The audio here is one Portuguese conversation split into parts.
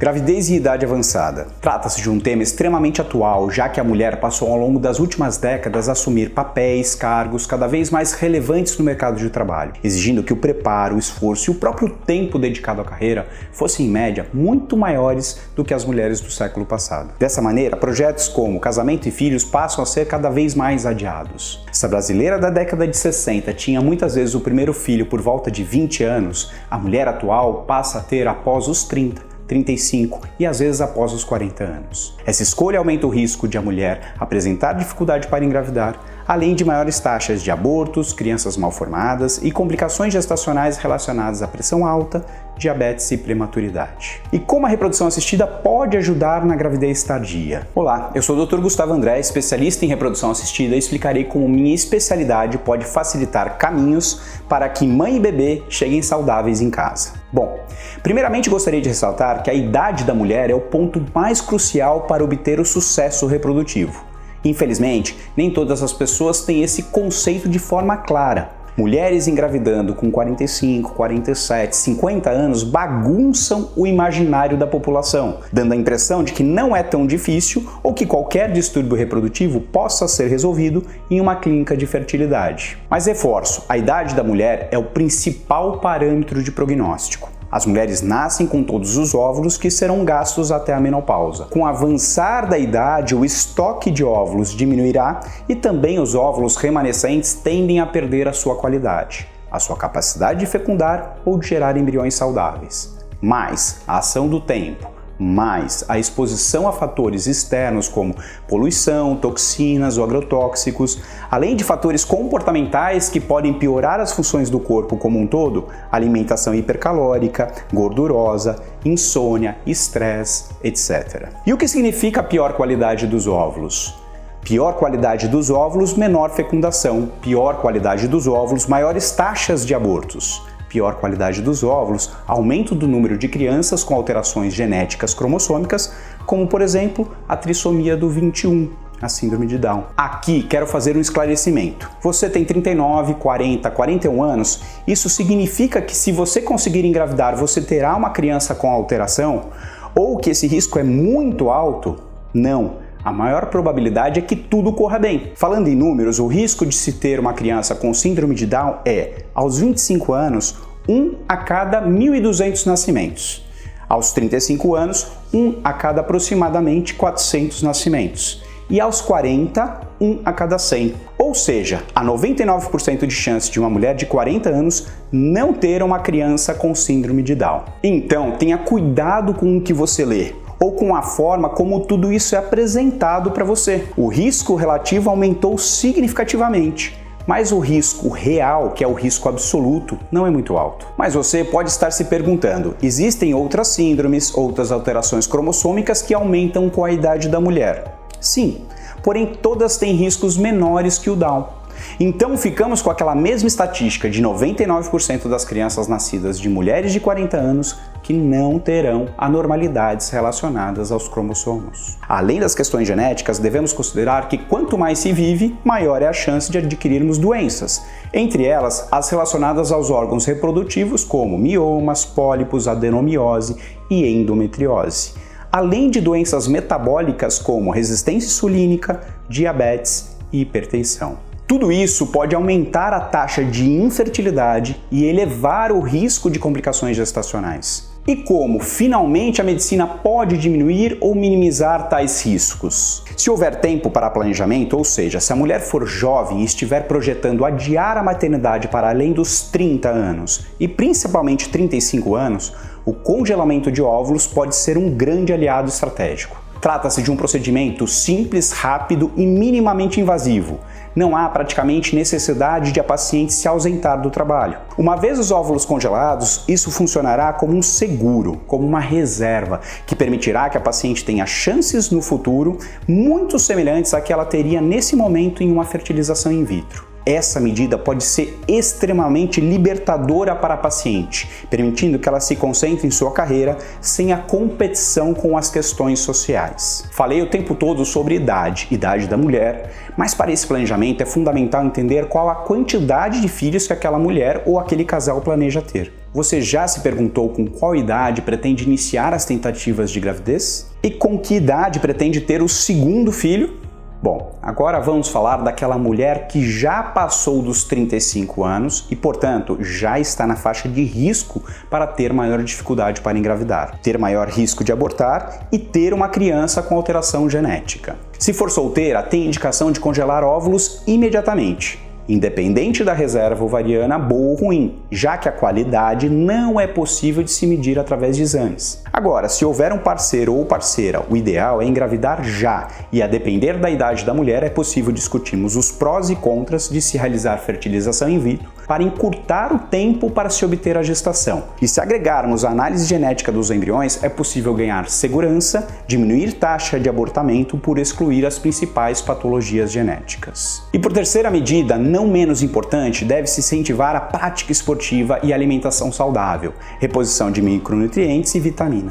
Gravidez e idade avançada. Trata-se de um tema extremamente atual, já que a mulher passou ao longo das últimas décadas a assumir papéis, cargos cada vez mais relevantes no mercado de trabalho, exigindo que o preparo, o esforço e o próprio tempo dedicado à carreira fossem, em média, muito maiores do que as mulheres do século passado. Dessa maneira, projetos como casamento e filhos passam a ser cada vez mais adiados. Se a brasileira da década de 60 tinha muitas vezes o primeiro filho por volta de 20 anos, a mulher atual passa a ter após os 30. 35 e às vezes após os 40 anos. Essa escolha aumenta o risco de a mulher apresentar dificuldade para engravidar, além de maiores taxas de abortos, crianças mal formadas e complicações gestacionais relacionadas à pressão alta, diabetes e prematuridade. E como a reprodução assistida pode ajudar na gravidez tardia? Olá, eu sou o Dr. Gustavo André, especialista em reprodução assistida, e explicarei como minha especialidade pode facilitar caminhos para que mãe e bebê cheguem saudáveis em casa. Bom, primeiramente gostaria de ressaltar que a idade da mulher é o ponto mais crucial para obter o sucesso reprodutivo. Infelizmente, nem todas as pessoas têm esse conceito de forma clara. Mulheres engravidando com 45, 47, 50 anos bagunçam o imaginário da população, dando a impressão de que não é tão difícil ou que qualquer distúrbio reprodutivo possa ser resolvido em uma clínica de fertilidade. Mas reforço, a idade da mulher é o principal parâmetro de prognóstico. As mulheres nascem com todos os óvulos que serão gastos até a menopausa. Com o avançar da idade, o estoque de óvulos diminuirá e também os óvulos remanescentes tendem a perder a sua qualidade, a sua capacidade de fecundar ou de gerar embriões saudáveis. Mas a ação do tempo, mais a exposição a fatores externos como poluição, toxinas ou agrotóxicos, além de fatores comportamentais que podem piorar as funções do corpo como um todo, alimentação hipercalórica, gordurosa, insônia, estresse, etc. E o que significa a pior qualidade dos óvulos? Pior qualidade dos óvulos, menor fecundação. Pior qualidade dos óvulos, maiores taxas de abortos. Pior qualidade dos óvulos, aumento do número de crianças com alterações genéticas cromossômicas, como por exemplo a trissomia do 21, a síndrome de Down. Aqui quero fazer um esclarecimento. Você tem 39, 40, 41 anos, isso significa que se você conseguir engravidar, você terá uma criança com alteração? Ou que esse risco é muito alto? Não. A maior probabilidade é que tudo corra bem. Falando em números, o risco de se ter uma criança com síndrome de Down é, aos 25 anos, 1 a cada 1.200 nascimentos. Aos 35 anos, 1 a cada aproximadamente 400 nascimentos. E aos 40, 1 a cada 100. Ou seja, há 99% de chance de uma mulher de 40 anos não ter uma criança com síndrome de Down. Então, tenha cuidado com o que você lê, ou com a forma como tudo isso é apresentado para você. O risco relativo aumentou significativamente, mas o risco real, que é o risco absoluto, não é muito alto. Mas você pode estar se perguntando, existem outras síndromes, outras alterações cromossômicas que aumentam com a idade da mulher? Sim, porém todas têm riscos menores que o Down. Então ficamos com aquela mesma estatística de 99% das crianças nascidas de mulheres de 40 anos que não terão anormalidades relacionadas aos cromossomos. Além das questões genéticas, devemos considerar que quanto mais se vive, maior é a chance de adquirirmos doenças, entre elas as relacionadas aos órgãos reprodutivos como miomas, pólipos, adenomiose e endometriose, além de doenças metabólicas como resistência insulínica, diabetes e hipertensão. Tudo isso pode aumentar a taxa de infertilidade e elevar o risco de complicações gestacionais. E como, finalmente, a medicina pode diminuir ou minimizar tais riscos? Se houver tempo para planejamento, ou seja, se a mulher for jovem e estiver projetando adiar a maternidade para além dos 30 anos e principalmente 35 anos, o congelamento de óvulos pode ser um grande aliado estratégico. Trata-se de um procedimento simples, rápido e minimamente invasivo. Não há praticamente necessidade de a paciente se ausentar do trabalho. Uma vez os óvulos congelados, isso funcionará como um seguro, como uma reserva, que permitirá que a paciente tenha chances no futuro muito semelhantes à que ela teria nesse momento em uma fertilização in vitro. Essa medida pode ser extremamente libertadora para a paciente, permitindo que ela se concentre em sua carreira sem a competição com as questões sociais. Falei o tempo todo sobre idade da mulher, mas para esse planejamento é fundamental entender qual a quantidade de filhos que aquela mulher ou aquele casal planeja ter. Você já se perguntou com qual idade pretende iniciar as tentativas de gravidez? E com que idade pretende ter o segundo filho? Bom, agora vamos falar daquela mulher que já passou dos 35 anos e, portanto, já está na faixa de risco para ter maior dificuldade para engravidar, ter maior risco de abortar e ter uma criança com alteração genética. Se for solteira, tem indicação de congelar óvulos imediatamente, independente da reserva ovariana boa ou ruim, já que a qualidade não é possível de se medir através de exames. Agora, se houver um parceiro ou parceira, o ideal é engravidar já, e a depender da idade da mulher é possível discutirmos os prós e contras de se realizar fertilização in vitro para encurtar o tempo para se obter a gestação. E se agregarmos a análise genética dos embriões, é possível ganhar segurança, diminuir taxa de abortamento por excluir as principais patologias genéticas. E por terceira medida, não menos importante, deve-se incentivar a prática esportiva e alimentação saudável, reposição de micronutrientes e vitaminas.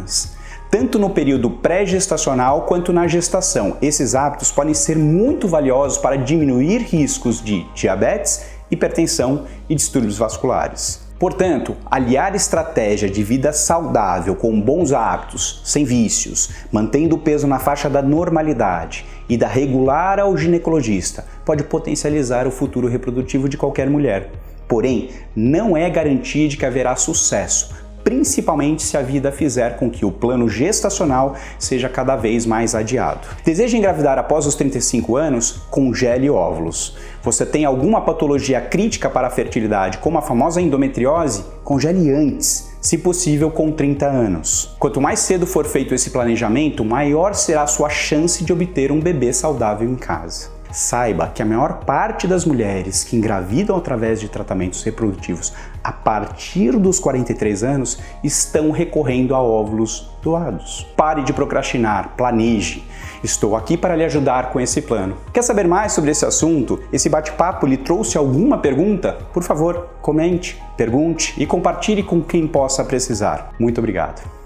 Tanto no período pré-gestacional quanto na gestação, esses hábitos podem ser muito valiosos para diminuir riscos de diabetes, hipertensão e distúrbios vasculares. Portanto, aliar estratégia de vida saudável com bons hábitos, sem vícios, mantendo o peso na faixa da normalidade e da regular ao ginecologista pode potencializar o futuro reprodutivo de qualquer mulher. Porém, não é garantia de que haverá sucesso, principalmente se a vida fizer com que o plano gestacional seja cada vez mais adiado. Deseja engravidar após os 35 anos? Congele óvulos. Você tem alguma patologia crítica para a fertilidade, como a famosa endometriose? Congele antes, se possível com 30 anos. Quanto mais cedo for feito esse planejamento, maior será a sua chance de obter um bebê saudável em casa. Saiba que a maior parte das mulheres que engravidam através de tratamentos reprodutivos a partir dos 43 anos estão recorrendo a óvulos doados. Pare de procrastinar, planeje. Estou aqui para lhe ajudar com esse plano. Quer saber mais sobre esse assunto? Esse bate-papo lhe trouxe alguma pergunta? Por favor, comente, pergunte e compartilhe com quem possa precisar. Muito obrigado.